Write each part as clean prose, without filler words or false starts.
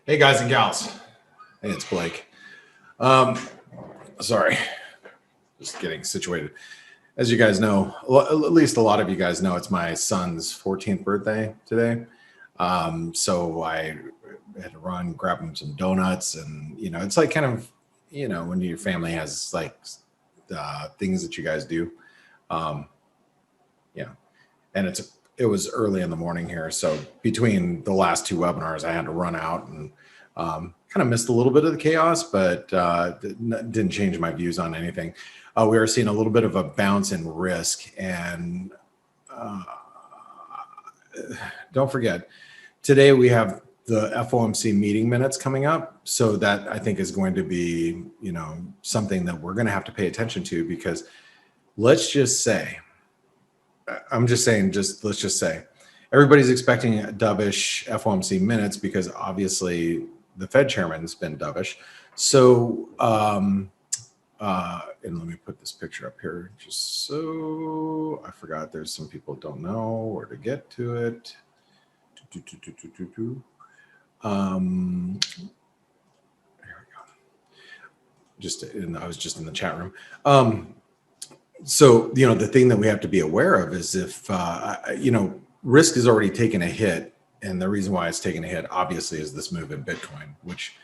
Hey guys and gals. Hey, it's Blake. Sorry, just getting situated. As you guys know, at least a lot of you guys know, it's my son's 14th birthday today. So I had to run, grab him some donuts, and it's like kind of, when your family has like things that you guys do. Yeah, and it was early in the morning here, so between the last two webinars, I had to run out and kind of missed a little bit of the chaos, but didn't change my views on anything. We are seeing a little bit of a bounce in risk, and don't forget, today we have the FOMC meeting minutes coming up, so that I think is going to be something that we're going to have to pay attention to, because let's just say, let's just say everybody's expecting a dovish FOMC minutes because obviously the Fed chairman's been dovish. So, and let me put this picture up here just so I forgot there's some people don't know where to get to it. Here we go. I was just in the chat room. So, the thing that we have to be aware of is if, risk has already taken a hit. And the reason why it's taken a hit, obviously, is this move in Bitcoin, which,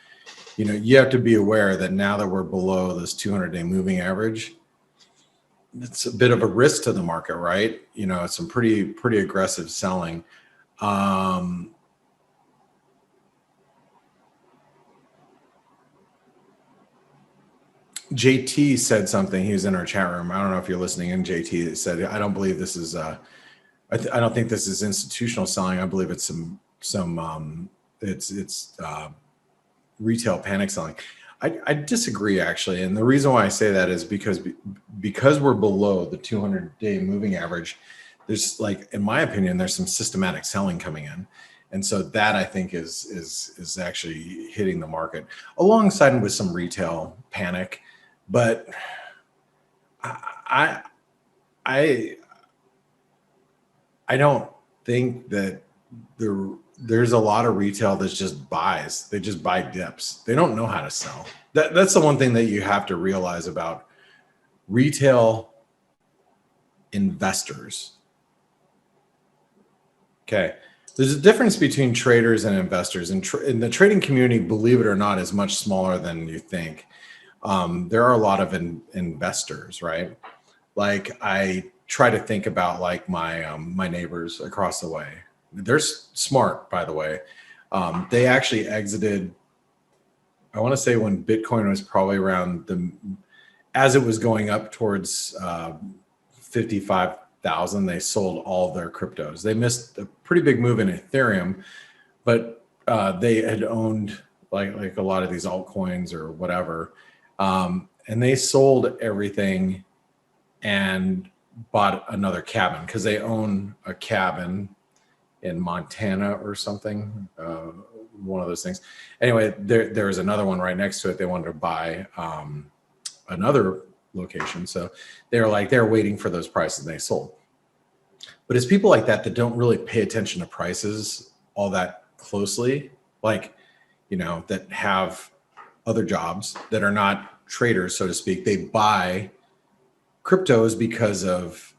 you have to be aware that now that we're below this 200-day moving average, it's a bit of a risk to the market, right? It's some pretty aggressive selling. JT said something. He was in our chat room. I don't know if you're listening in. JT said, "I don't believe this is. I don't think this is institutional selling. I believe it's it's retail panic selling." I disagree, actually, and the reason why I say that is because we're below the 200-day moving average. There's, like, in my opinion, there's some systematic selling coming in. And so that, I think, is actually hitting the market alongside with some retail panic. But I don't think that there's a lot of retail that just buys. They just buy dips. They don't know how to sell. That's the one thing that you have to realize about retail investors. Okay. There's a difference between traders and investors, and the trading community, believe it or not, is much smaller than you think. There are a lot of investors, right? Like, I try to think about, like, my neighbors across the way. They're smart, by the way. They actually exited, I want to say, when Bitcoin was probably around as it was going up towards 55,000, they sold all of their cryptos. They missed a pretty big move in Ethereum, but they had owned like a lot of these altcoins or whatever, and they sold everything and bought another cabin because they own a cabin in Montana or something, one of those things. Anyway, there was another one right next to it. They wanted to buy another location. So they're waiting for those prices, and they sold. But it's people like that don't really pay attention to prices all that closely, like, that have other jobs that are not traders, so to speak. They buy cryptos because of,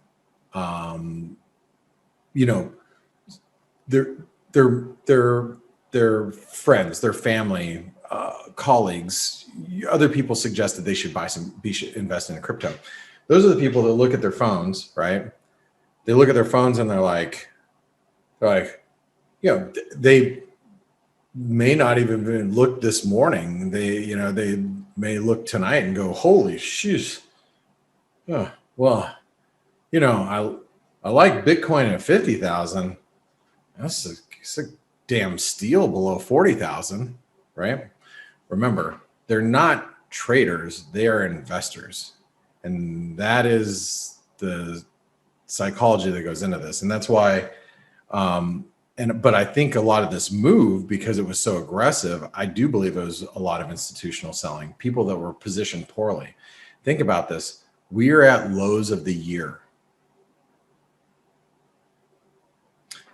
their friends, their family, colleagues, other people suggested they should invest in a crypto. Those are the people that look at their phones, right? They look at their phones and they're like, they may not even look this morning. They may look tonight and go, holy shit. Oh, well, I like Bitcoin at 50,000. It's a damn steal below 40,000, right? Remember, they're not traders, they are investors. And that is the psychology that goes into this. And that's why, but I think a lot of this move, because it was so aggressive, I do believe it was a lot of institutional selling, people that were positioned poorly. Think about this. We are at lows of the year.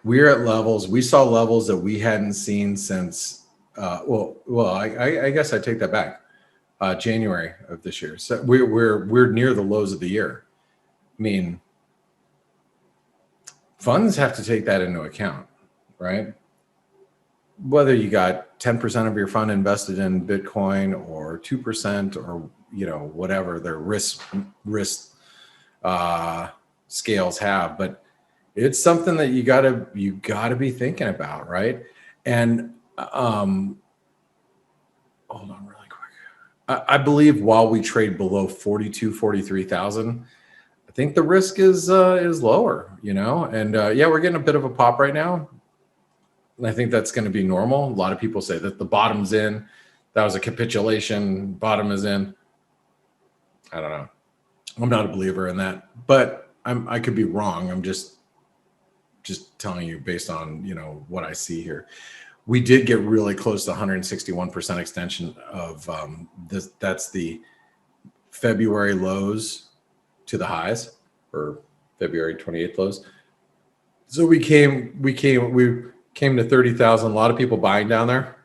We're at levels, we saw levels that we hadn't seen since I guess I take that back. January of this year. So we're near the lows of the year. I mean, funds have to take that into account, right? Whether you got 10% of your fund invested in Bitcoin or 2% or, whatever their risk scales have, but it's something that you gotta be thinking about, right? And hold on really quick. I believe while we trade below 43,000, I think the risk is lower, and yeah, we're getting a bit of a pop right now. And I think that's going to be normal. A lot of people say that the bottom's in. That was a capitulation. Bottom is in. I don't know. I'm not a believer in that, but I could be wrong. I'm just telling you based on what I see here. We did get really close to 161% extension of this. That's the February lows to the highs, or February 28th lows. So we came to 30,000. A lot of people buying down there.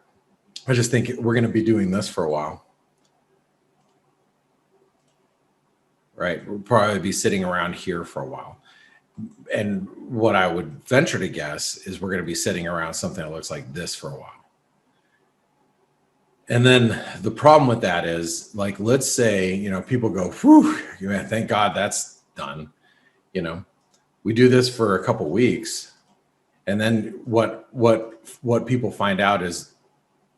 I just think we're going to be doing this for a while, right? We'll probably be sitting around here for a while. And what I would venture to guess is we're going to be sitting around something that looks like this for a while. And then the problem with that is, like, let's say, people go, whew, man, thank God that's done. We do this for a couple weeks. And then what people find out is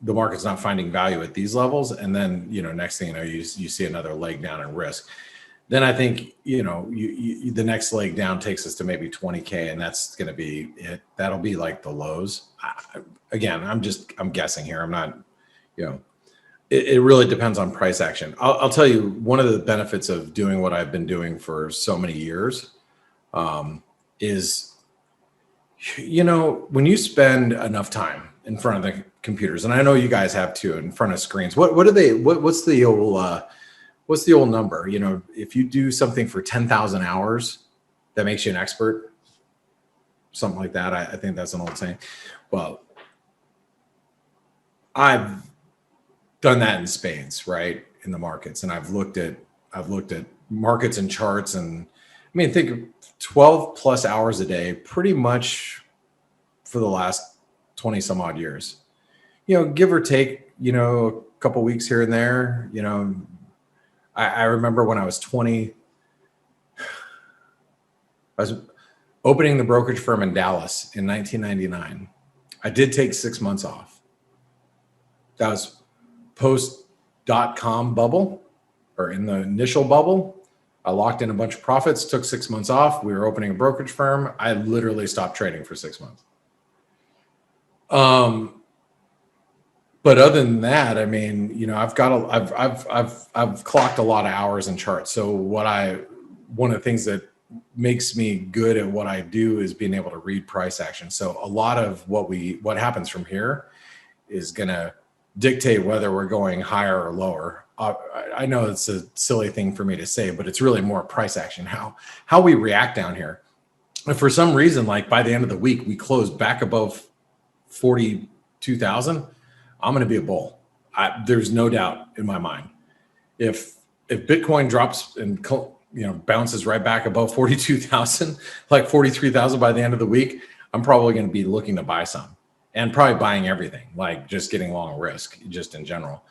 the market's not finding value at these levels. And then, next thing you know, you see another leg down in risk. Then I think, the next leg down takes us to maybe 20K, and that's going to be it. That'll be like the lows. Again, I'm guessing here. I'm not, it really depends on price action. I'll tell you, one of the benefits of doing what I've been doing for so many years is, when you spend enough time in front of the computers, and I know you guys have too, in front of screens, what's the old number? If you do something for 10,000 hours, that makes you an expert, something like that. I think that's an old saying. Well, I've done that in spades, right, in the markets, and I've looked at markets and charts, and think of 12 plus hours a day, pretty much for the last 20 some odd years, give or take, a couple weeks here and there. I remember when I was 20, I was opening the brokerage firm in Dallas in 1999. I did take 6 months off. That was post.com bubble, or in the initial bubble. I locked in a bunch of profits, took 6 months off. We were opening a brokerage firm. I literally stopped trading for 6 months. But other than that, I've clocked a lot of hours in charts. So one of the things that makes me good at what I do is being able to read price action. So a lot of what happens from here is going to dictate whether we're going higher or lower. I know it's a silly thing for me to say, but it's really more price action, how we react down here. If for some reason, like by the end of the week, we close back above 42,000, I'm going to be a bull. There's no doubt in my mind. If Bitcoin drops and bounces right back above 42,000, like 43,000 by the end of the week, I'm probably going to be looking to buy some, and probably buying everything, like just getting long risk, just in general.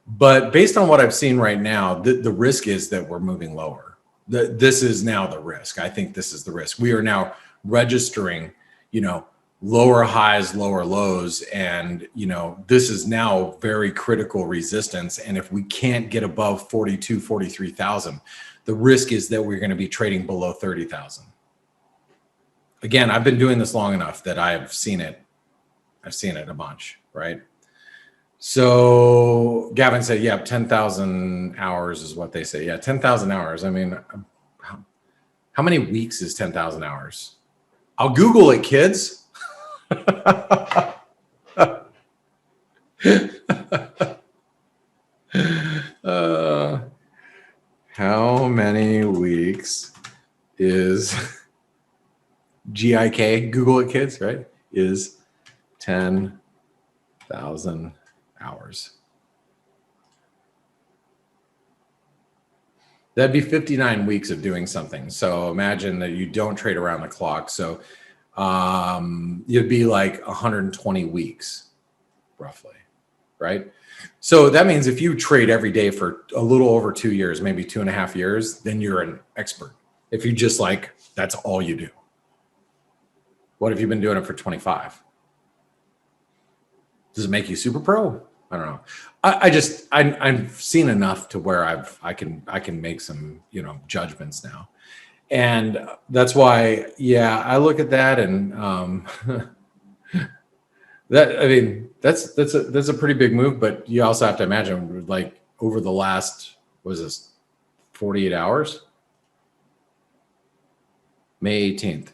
But based on what I've seen right now, the risk is that we're moving lower. This is now the risk. I think this is the risk. We are now registering, lower highs, lower lows. And, this is now very critical resistance. And if we can't get above 43,000, the risk is that we're going to be trading below 30,000. Again, I've been doing this long enough that I've seen it a bunch, right? So Gavin said, yeah, 10,000 hours is what they say. Yeah, 10,000 hours. How many weeks is 10,000 hours? I'll Google it, kids. How many weeks is GIK? Google it, kids, right? Is 10,000 hours. That'd be 59 weeks of doing something. So imagine that you don't trade around the clock. So you'd be like 120 weeks, roughly, right? So that means if you trade every day for a little over 2 years, maybe 2.5 years, then you're an expert. If you just like, that's all you do. What if you've been doing it for 25? Does it make you super pro? I don't know. I've seen enough to where I can make some, judgments now. And that's why, yeah, I look at that and that's a pretty big move, but you also have to imagine like over the last, what is this, 48 hours? May 18th.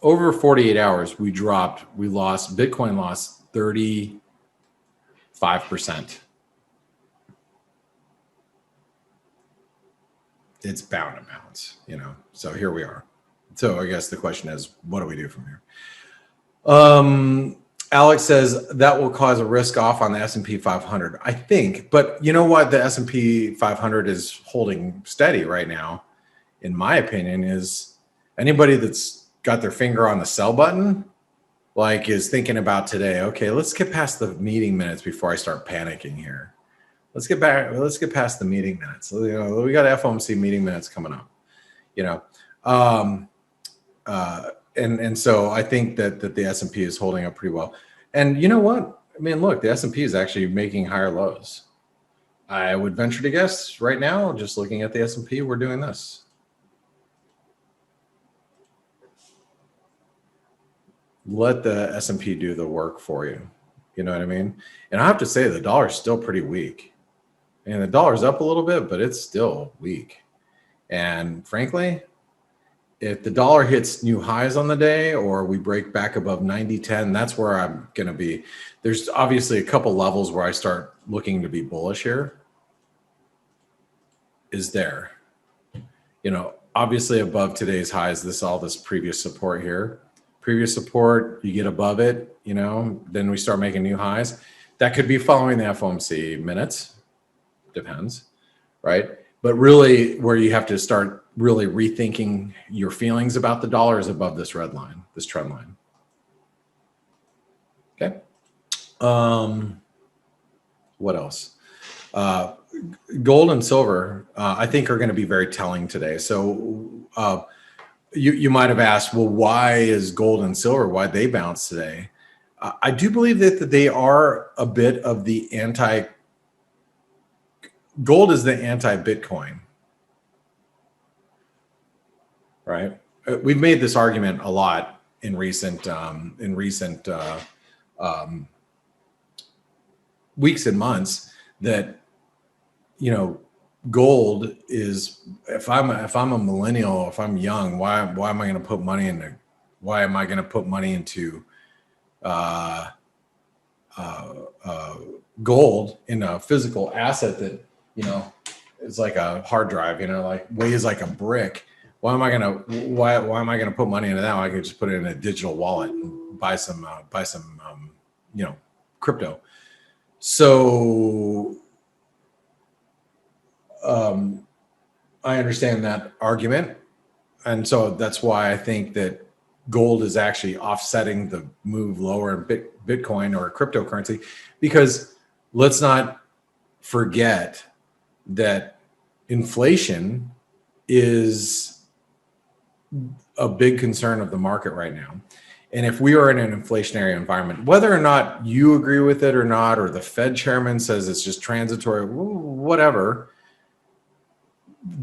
Over 48 hours, Bitcoin lost 35%. It's bound to bounce, so here we are. So I guess the question is, what do we do from here? Alex says that will cause a risk off on the S&P 500. I think, but you know what? The S&P 500 is holding steady right now, in my opinion, is anybody that's got their finger on the sell button, like is thinking about today, okay, let's get past the meeting minutes before I start panicking here. Let's get past the meeting minutes. We got FOMC meeting minutes coming up, and so I think that the S&P is holding up pretty well. And you know what? I mean, look, the S&P is actually making higher lows. I would venture to guess right now, just looking at the S&P, we're doing this. Let the S&P do the work for you. You know what I mean? And I have to say the dollar's still pretty weak. And the dollar's up a little bit, but it's still weak. And frankly, if the dollar hits new highs on the day or we break back above 90.10, that's where I'm going to be. There's obviously a couple levels where I start looking to be bullish here. Is there, obviously above today's highs, all this previous support here. Previous support, you get above it, then we start making new highs. That could be following the FOMC minutes. Depends, right? But really where you have to start really rethinking your feelings about the dollar is above this red line, this trend line. Okay. What else? Gold and silver, I think are going to be very telling today. So you might have asked, well, why is gold and silver, why'd they bounce today? I do believe that they are a bit of the gold is the anti-Bitcoin, right? We've made this argument a lot in recent weeks and months that, gold is, if I'm a millennial, if I'm young, why am I going to put money into gold in a physical asset that is like a hard drive, like weighs like a brick? Why am I gonna put money into that? I could just put it in a digital wallet and buy some crypto. So I understand that argument, and so that's why I think that gold is actually offsetting the move lower in Bitcoin or cryptocurrency, because let's not forget that inflation is a big concern of the market right now. And if we are in an inflationary environment, whether or not you agree with it or not, or the Fed chairman says it's just transitory, whatever,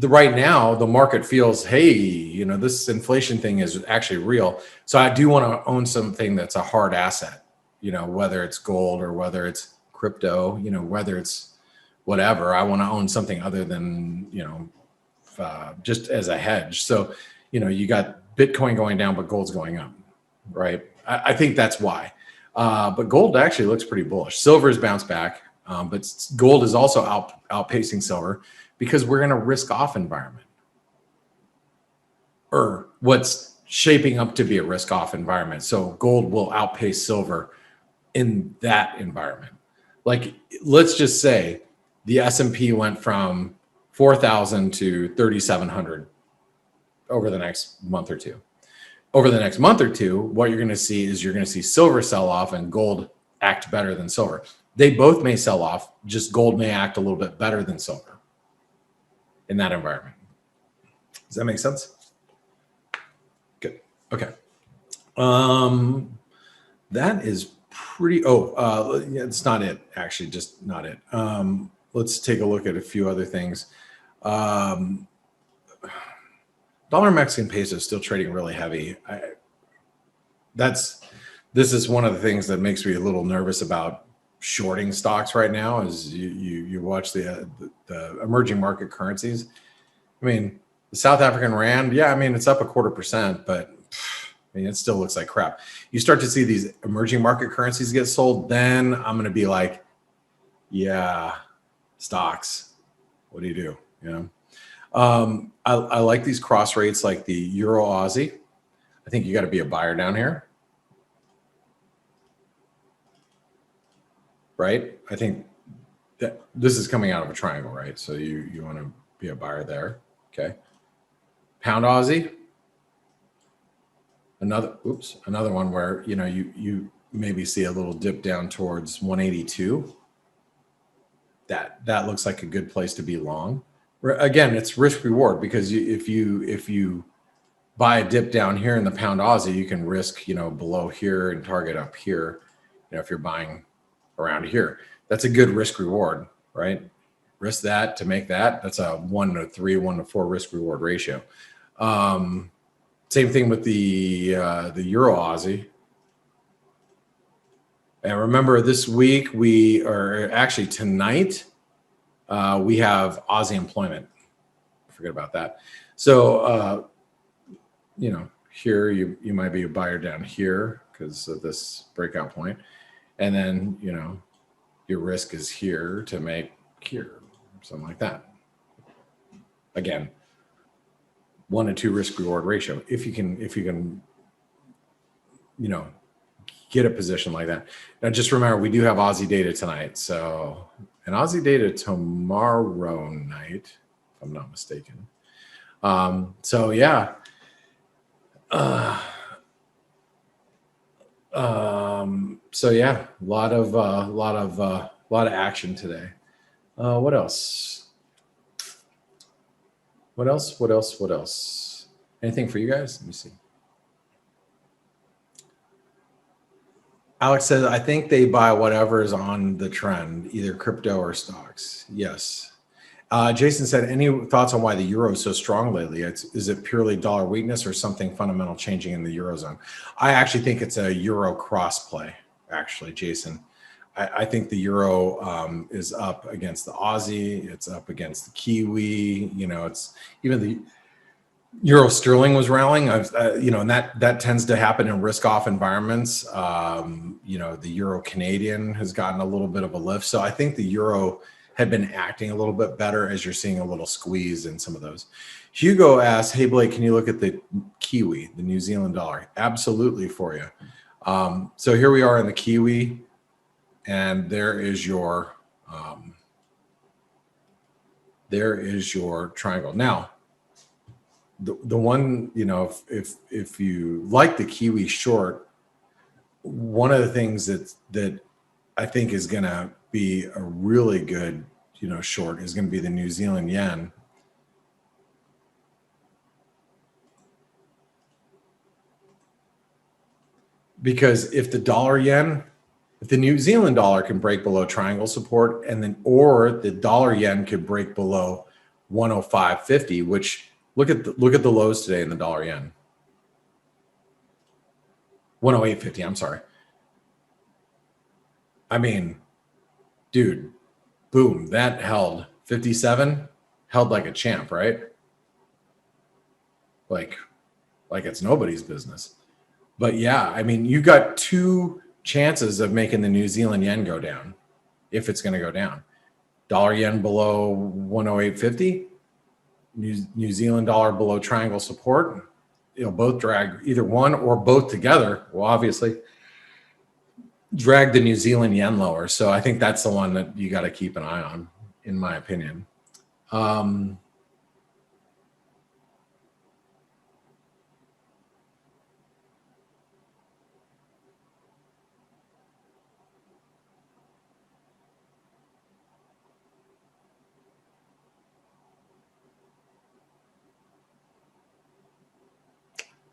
right now the market feels, hey, this inflation thing is actually real. So I do want to own something that's a hard asset, whether it's gold or whether it's crypto, whether it's whatever. I want to own something other than, just as a hedge. So, you got Bitcoin going down, but gold's going up, right? I think that's why. But gold actually looks pretty bullish. Silver's bounced back, but gold is also outpacing silver because we're in a risk-off environment. Or what's shaping up to be a risk-off environment. So gold will outpace silver in that environment. Like, let's just say the S&P went from 4,000 to 3,700 over the next month or two. Over the next month or two, what you're going to see is you're going to see silver sell off and gold act better than silver. They both may sell off, just gold may act a little bit better than silver in that environment. Does that make sense? Good. Okay. That is pretty, it's not it, actually, just not it. Let's take a look at a few other things. Dollar Mexican peso is still trading really heavy. This is one of the things that makes me a little nervous about shorting stocks right now. Is you watch the emerging market currencies. I mean, the South African rand, yeah, I mean, it's up 0.25%, but I mean, it still looks like crap. You start to see these emerging market currencies get sold, then I'm going to be like, yeah, stocks, what do you do? You know, I like these cross rates like the Euro Aussie. I think you got to be a buyer down here, right? I think that this is coming out of a triangle, right? So you want to be a buyer there. Okay. Pound Aussie. Another one where, you know, you maybe see a little dip down towards 182. That looks like a good place to be long. Again, it's risk reward, because if you buy a dip down here in the pound Aussie, you can risk, you know, below here and target up here. You know, if you're buying around here, that's a good risk reward, right? Risk that to make that. That's a 1-to-3, 1-to-4 risk reward ratio. Same thing with the Euro Aussie. And remember, this week tonight, we have Aussie employment. Forget about that. So, you know, here you might be a buyer down here because of this breakout point. And then, you know, your risk is here to make here, something like that. Again, 1-to-2 risk reward ratio. If you can, you know, get a position like that. Now, just remember, we do have Aussie data tonight. So, and Aussie data tomorrow night, if I'm not mistaken. So yeah. So yeah, a lot of action today. What else? What else? Anything for you guys? Let me see. Alex says, I think they buy whatever is on the trend, either crypto or stocks. Yes. Jason said, any thoughts on why the euro is so strong lately? Is it purely dollar weakness or something fundamental changing in the Eurozone? I actually think it's a euro cross play, actually, Jason. I think the euro is up against the Aussie. It's up against the Kiwi. You know, it's even the euro sterling was rallying. You know, and that tends to happen in risk-off environments. You know, the euro Canadian has gotten a little bit of a lift. So I think the euro had been acting a little bit better, as you're seeing a little squeeze in some of those. Hugo asked, hey, Blake, can you look at the Kiwi, the New Zealand dollar? Absolutely for you. So here we are in the Kiwi, and there is your triangle. Now, the one, you know, if you like the Kiwi short, one of the things that I think is going to be a really good, you know, short is going to be the New Zealand yen. Because if the New Zealand dollar can break below triangle support, or the dollar yen could break below 105.50, which look at the lows today in the dollar yen. 108.50, I'm sorry. I mean, dude, boom, that held 57, held like a champ, right? Like it's nobody's business. But yeah, I mean, you got two chances of making the New Zealand yen go down, if it's going to go down. Dollar yen below 108.50, New Zealand dollar below triangle support. both drag, either one or both together will obviously drag the New Zealand yen lower. So I think that's the one that you got to keep an eye on, in my opinion.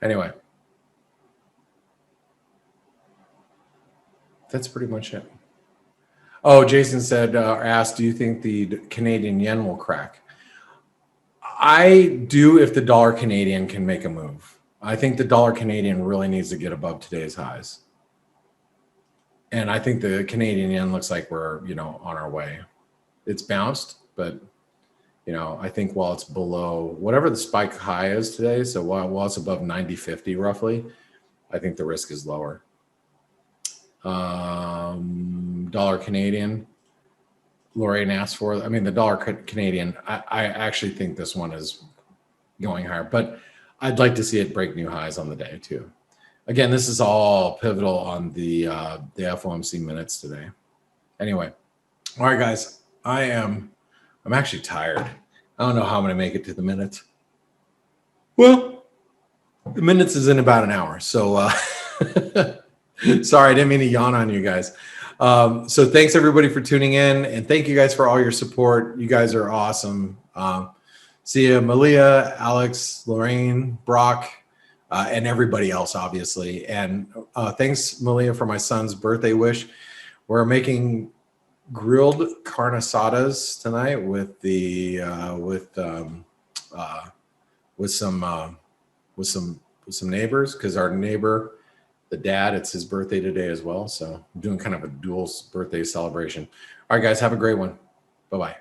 Anyway, that's pretty much it. Oh, Jason said, asked, do you think the Canadian yen will crack? I do if the dollar Canadian can make a move. I think the dollar Canadian really needs to get above today's highs. And I think the Canadian yen looks like we're, on our way. It's bounced, but, I think while it's below whatever the spike high is today, so while it's above 90.50 roughly, I think the risk is lower. Dollar Canadian, Lorraine asked for, the dollar Canadian, I actually think this one is going higher, but I'd like to see it break new highs on the day too. Again, this is all pivotal on the FOMC minutes today. Anyway, all right, guys, I'm actually tired. I don't know how I'm going to make it to the minutes. Well, the minutes is in about an hour, so sorry, I didn't mean to yawn on you guys. So thanks everybody for tuning in, and thank you guys for all your support. You guys are awesome. See you, Malia, Alex, Lorraine, Brock, and everybody else, obviously. And thanks, Malia, for my son's birthday wish. We're making grilled carne asadas tonight with the with some neighbors, because our neighbor, the dad, it's his birthday today as well. So I'm doing kind of a dual birthday celebration. All right, guys, have a great one. Bye-bye.